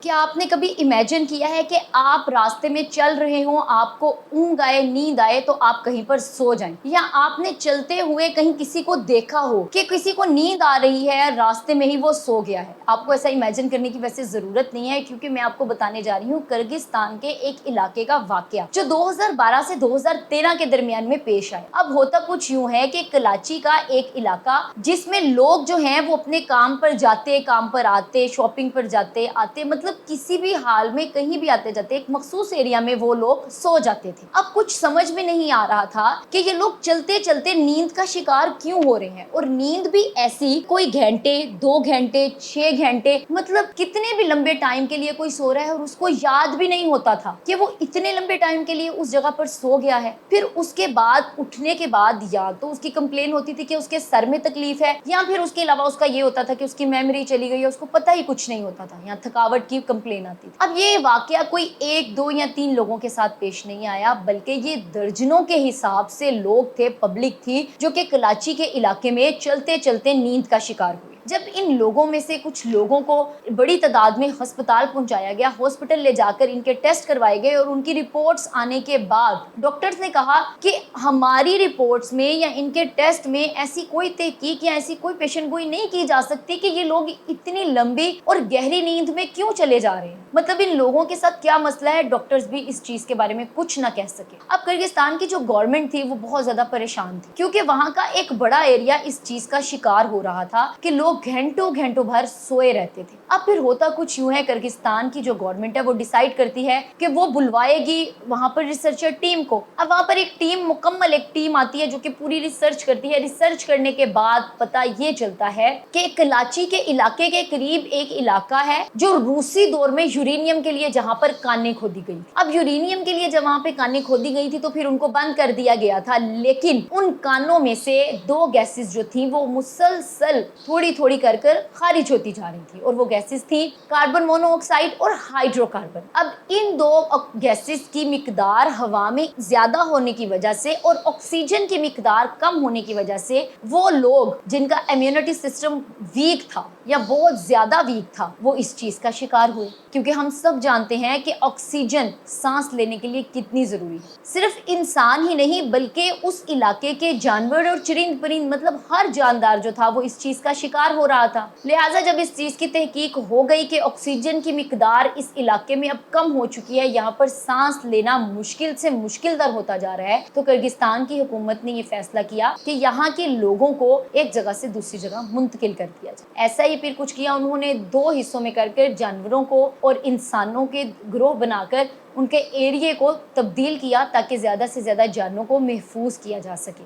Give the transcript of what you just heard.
क्या आपने कभी इमेजिन किया है कि आप रास्ते में चल रहे हो, आपको ऊँघ आए, नींद आए तो आप कहीं पर सो जाएं, या आपने चलते हुए कहीं किसी को देखा हो कि किसी को नींद आ रही है, रास्ते में ही वो सो गया है। आपको ऐसा इमेजिन करने की वैसे जरूरत नहीं है, क्योंकि मैं आपको बताने जा रही हूँ किर्गिस्तान के एक इलाके का वाकया जो 2012 से 2013 के दरमियान में पेश आया। अब होता कुछ यूं है कि कराची का एक इलाका जिसमें लोग जो हैं वो अपने काम पर जाते, काम पर आते, शॉपिंग पर जाते आते, मतलब किसी भी हाल में कहीं भी आते जाते एक मखसूस एरिया में वो लोग सो जाते थे। अब कुछ समझ में नहीं आ रहा था कि ये लोग चलते चलते नींद का शिकार क्यों हो रहे हैं, और नींद भी ऐसी कोई घंटे, 2 घंटे, 6 घंटे, मतलब कितने भी लंबे टाइम के लिए कोई सो रहा है और उसको याद भी नहीं होता था कि वो इतने लंबे टाइम के लिए उस जगह पर सो गया है। फिर उसके बाद उठने के बाद या तो उसकी कंप्लेन होती थी कि उसके सर में तकलीफ है, या फिर उसके अलावा उसका ये होता था कि उसकी मेमोरी चली गई है, उसको पता ही कुछ नहीं होता था, या थकावट की कंप्लेन आती थी। अब ये वाकया कोई 1, 2 या 3 लोगों के साथ पेश नहीं आया, बल्कि ये दर्जनों के हिसाब से लोग थे, पब्लिक थी, जो कि कराची के इलाके में चलते चलते नींद का शिकार हुए। जब इन लोगों में से कुछ लोगों को बड़ी तादाद में अस्पताल पहुंचाया गया, हॉस्पिटल ले जाकर इनके टेस्ट करवाए गए, और उनकी रिपोर्ट्स आने के बाद डॉक्टर्स ने कहा कि हमारी रिपोर्ट्स में या इनके टेस्ट में ऐसी कोई तहकीक या ऐसी कोई पेशन गोई नहीं की जा सकती कि ये लोग इतनी लंबी और गहरी नींद में क्यों चले जा रहे हैं। मतलब इन लोगों के साथ क्या मसला है, डॉक्टर्स भी इस चीज के बारे में कुछ ना कह सके। अब किर्गिस्तान की जो गवर्नमेंट थी वो बहुत ज्यादा परेशान थी, क्योंकि वहां का एक बड़ा एरिया इस चीज का शिकार हो रहा था कि लोग घंटों घंटों भर सोए रहते थे। अब फिर होता कुछ यूं है, किर्गिस्तान की जो गवर्नमेंट है वो डिसाइड करती है कि वो बुलवाएगी वहां पर रिसर्चर टीम को। अब वहां पर एक टीम, मुकम्मल एक टीम आती है जो कि पूरी रिसर्च करती है। रिसर्च करने के बाद पता ये चलता है कि कराची के इलाके के करीब एक इलाका है जो रूसी दौर में यूरेनियम के लिए जहां पर कानें खोदी गई। अब यूरेनियम के लिए जब वहां पे कानें खोदी गई थी तो फिर उनको बंद कर दिया गया था, लेकिन उन कानों में से 2 गैसेस जो थी वो मुसलसल थोड़ी थोड़ी कर खारिज होती जा रही थी, और वो गैसेस थी कार्बन मोनोऑक्साइड और हाइड्रोकार्बन। अब इन 2 गैसेस की मिकदार हवा में ज्यादा होने की वजह से और ऑक्सीजन की मिकदार कम होने की वजह से वो लोग जिनका इम्यूनिटी सिस्टम वीक था या बहुत ज्यादा वीक था, वो इस चीज का शिकार हुए। क्योंकि हम सब जानते हैं कि ऑक्सीजन सांस लेने के लिए कितनी जरूरी है। सिर्फ इंसान ही नहीं बल्कि उस इलाके के जानवर और चरिंद परिंद, मतलब हर जानदार जो था वो इस चीज का शिकार हो रहा था। लिहाजा जब इस चीज की तहकीक हो गई कि ऑक्सीजन की मिकदार इस इलाके में अब कम हो चुकी है, यहाँ पर सांस लेना मुश्किल से मुश्किल दर होता जा रहा है, तो किर्गिस्तान की हुकूमत ने ये फैसला किया कि यहाँ के लोगों को एक जगह से दूसरी जगह मुंतकिल कर दिया जाए। ऐसा ही फिर कुछ किया उन्होंने, 2 हिस्सों में करके जानवरों को और इंसानों के ग्रोह बनाकर उनके एरिया को तब्दील किया ताकि ज्यादा से ज्यादा जानों को महफूज किया जा सके।